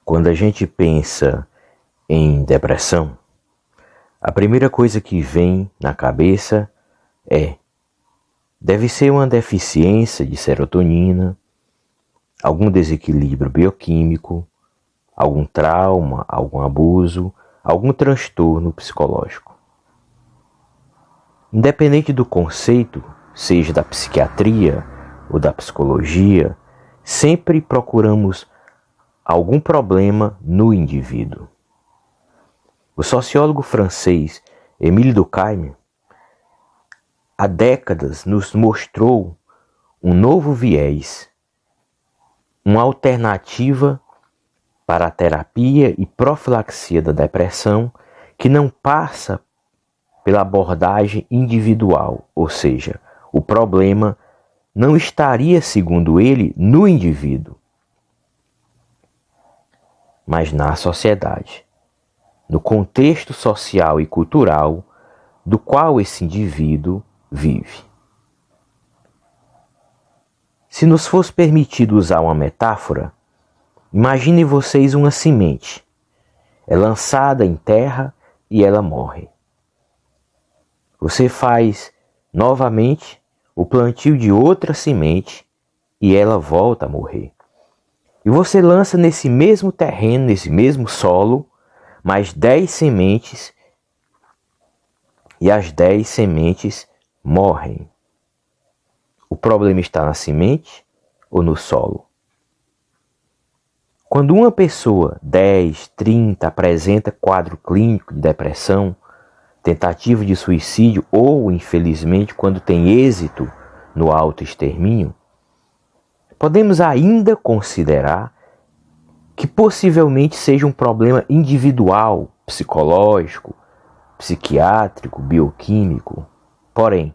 Quando a gente pensa em depressão, a primeira coisa que vem na cabeça deve ser uma deficiência de serotonina, algum desequilíbrio bioquímico, algum trauma, algum abuso, algum transtorno psicológico. Independente do conceito, seja da psiquiatria ou da psicologia, sempre procuramos algum problema no indivíduo. O sociólogo francês Émile Durkheim, há décadas, nos mostrou um novo viés, uma alternativa para a terapia e profilaxia da depressão que não passa pela abordagem individual, ou seja, o problema não estaria, segundo ele, no indivíduo, mas na sociedade, no contexto social e cultural do qual esse indivíduo vive. Se nos fosse permitido usar uma metáfora, imaginem vocês uma semente. É lançada em terra e ela morre. Você faz novamente o plantio de outra semente e ela volta a morrer. E você lança nesse mesmo terreno, nesse mesmo solo, mais 10 sementes e as 10 sementes morrem. O problema está na semente ou no solo? Quando uma pessoa, 10, 30, apresenta quadro clínico de depressão, tentativa de suicídio ou, infelizmente, quando tem êxito no autoextermínio, podemos ainda considerar que possivelmente seja um problema individual, psicológico, psiquiátrico, bioquímico. Porém,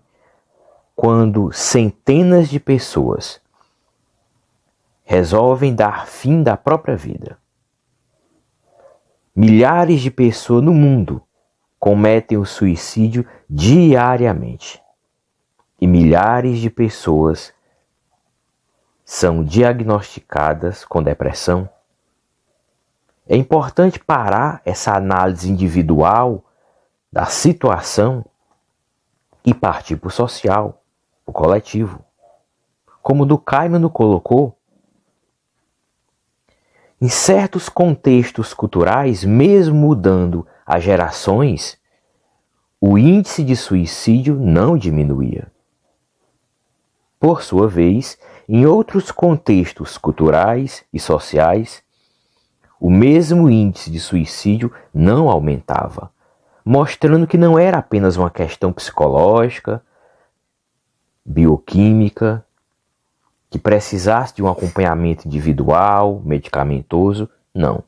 quando centenas de pessoas resolvem dar fim da própria vida, milhares de pessoas no mundo cometem o suicídio diariamente e milhares de pessoas são diagnosticadas com depressão, é importante parar essa análise individual da situação e partir para o social, o coletivo. Como Durkheim nos colocou, em certos contextos culturais, mesmo mudando as gerações, o índice de suicídio não diminuía. Por sua vez, em outros contextos culturais e sociais, o mesmo índice de suicídio não aumentava, mostrando que não era apenas uma questão psicológica, bioquímica, que precisasse de um acompanhamento individual, medicamentoso, não.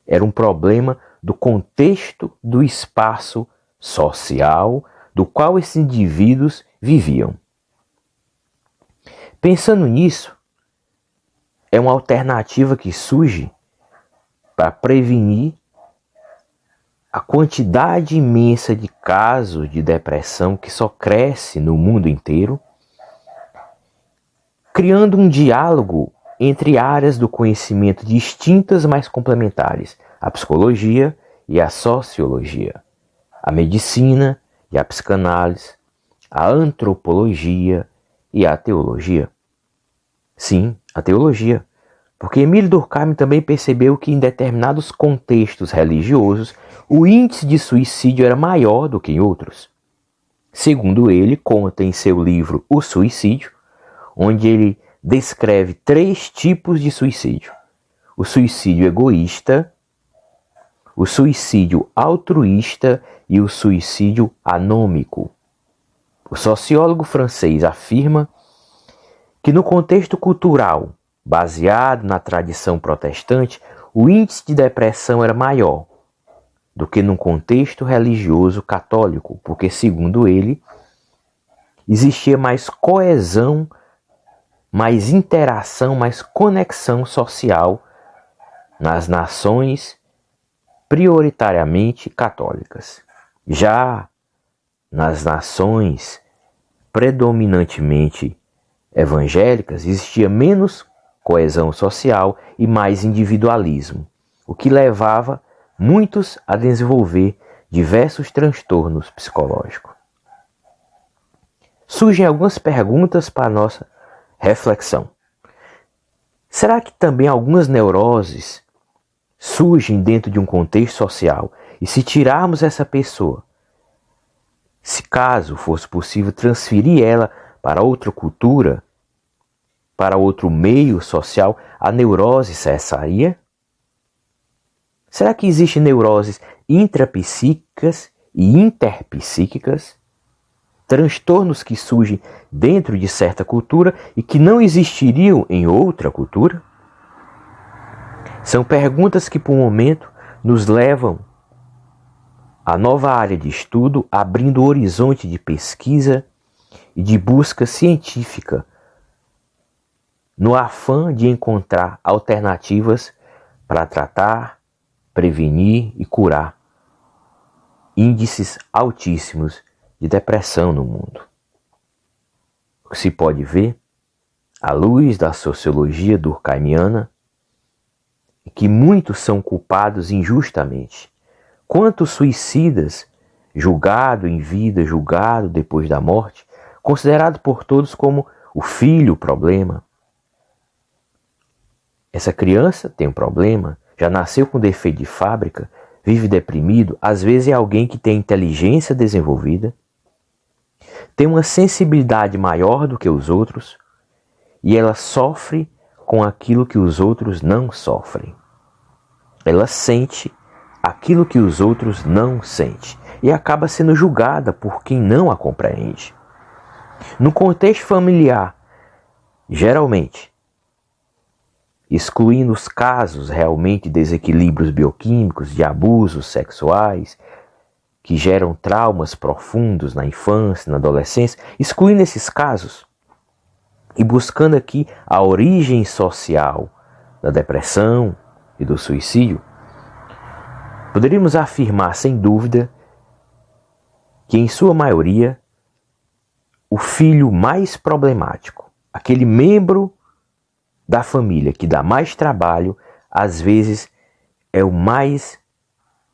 Era um problema do contexto do espaço social do qual esses indivíduos viviam. Pensando nisso, é uma alternativa que surge para prevenir a quantidade imensa de casos de depressão que só cresce no mundo inteiro, criando um diálogo entre áreas do conhecimento distintas, mas complementares, a psicologia e a sociologia, a medicina e a psicanálise, a antropologia e a teologia. Sim, a teologia, porque Émile Durkheim também percebeu que em determinados contextos religiosos o índice de suicídio era maior do que em outros. Segundo ele, conta em seu livro O Suicídio, onde ele descreve 3 tipos de suicídio: o suicídio egoísta, o suicídio altruísta e o suicídio anômico. O sociólogo francês afirma que no contexto cultural, baseado na tradição protestante, o índice de depressão era maior do que num contexto religioso católico, porque, segundo ele, existia mais coesão, mais interação, mais conexão social nas nações prioritariamente católicas. Já nas nações predominantemente evangélicas, existia menos coesão social e mais individualismo, o que levava muitos a desenvolver diversos transtornos psicológicos. Surgem algumas perguntas para a nossa reflexão. Será que também algumas neuroses surgem dentro de um contexto social? E se tirarmos essa pessoa, se caso fosse possível transferir ela para outra cultura, para outro meio social, a neurose cessaria? Será que existem neuroses intrapsíquicas e interpsíquicas? Transtornos que surgem dentro de certa cultura e que não existiriam em outra cultura? São perguntas que, por um momento, nos levam a nova área de estudo, abrindo o horizonte de pesquisa e de busca científica, no afã de encontrar alternativas para tratar, prevenir e curar índices altíssimos de depressão no mundo. O que se pode ver, à luz da sociologia durkheimiana, é que muitos são culpados injustamente. Quantos suicidas, julgado em vida, julgado depois da morte, considerado por todos como o filho, o problema. Essa criança tem um problema, já nasceu com defeito de fábrica, vive deprimido, às vezes é alguém que tem inteligência desenvolvida, tem uma sensibilidade maior do que os outros e ela sofre com aquilo que os outros não sofrem. Ela sente aquilo que os outros não sentem e acaba sendo julgada por quem não a compreende. No contexto familiar, geralmente, excluindo os casos realmente de desequilíbrios bioquímicos, de abusos sexuais, que geram traumas profundos na infância, na adolescência, excluindo esses casos e buscando aqui a origem social da depressão e do suicídio, poderíamos afirmar sem dúvida que, em sua maioria, o filho mais problemático, aquele membro da família que dá mais trabalho, às vezes é o mais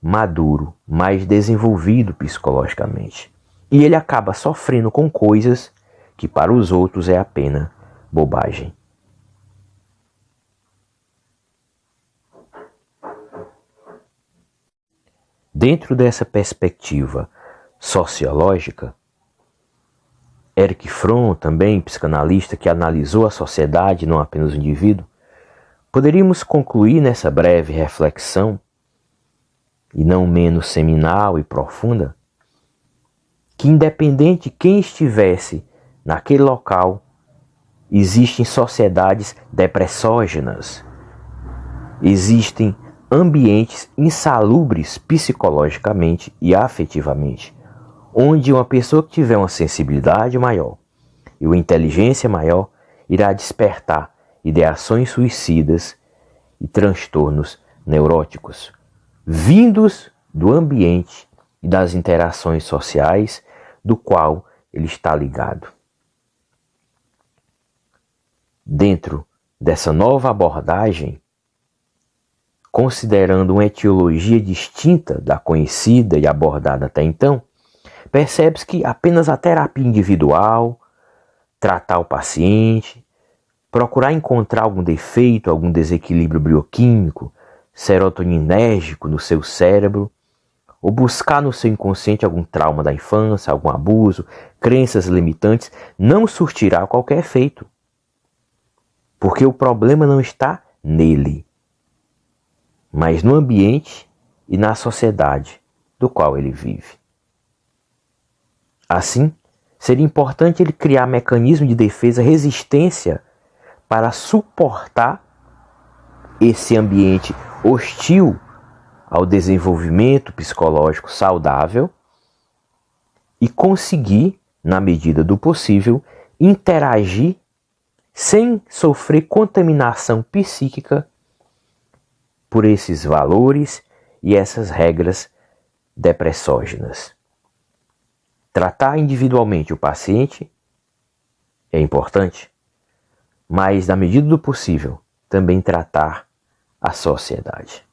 maduro, mais desenvolvido psicologicamente. E ele acaba sofrendo com coisas que para os outros é apenas bobagem. Dentro dessa perspectiva sociológica, Erich Fromm, também psicanalista que analisou a sociedade, não apenas o indivíduo, poderíamos concluir nessa breve reflexão, e não menos seminal e profunda, que independente de quem estivesse naquele local, existem sociedades depressógenas, existem ambientes insalubres psicologicamente e afetivamente, onde uma pessoa que tiver uma sensibilidade maior e uma inteligência maior irá despertar ideações suicidas e transtornos neuróticos, vindos do ambiente e das interações sociais do qual ele está ligado. Dentro dessa nova abordagem, considerando uma etiologia distinta da conhecida e abordada até então, percebe-se que apenas a terapia individual, tratar o paciente, procurar encontrar algum defeito, algum desequilíbrio bioquímico, serotoninérgico no seu cérebro, ou buscar no seu inconsciente algum trauma da infância, algum abuso, crenças limitantes, não surtirá qualquer efeito. Porque o problema não está nele, mas no ambiente e na sociedade do qual ele vive. Assim, seria importante ele criar mecanismo de defesa, resistência para suportar esse ambiente hostil ao desenvolvimento psicológico saudável e conseguir, na medida do possível, interagir sem sofrer contaminação psíquica por esses valores e essas regras depressógenas. Tratar individualmente o paciente é importante, mas, na medida do possível, também tratar a sociedade.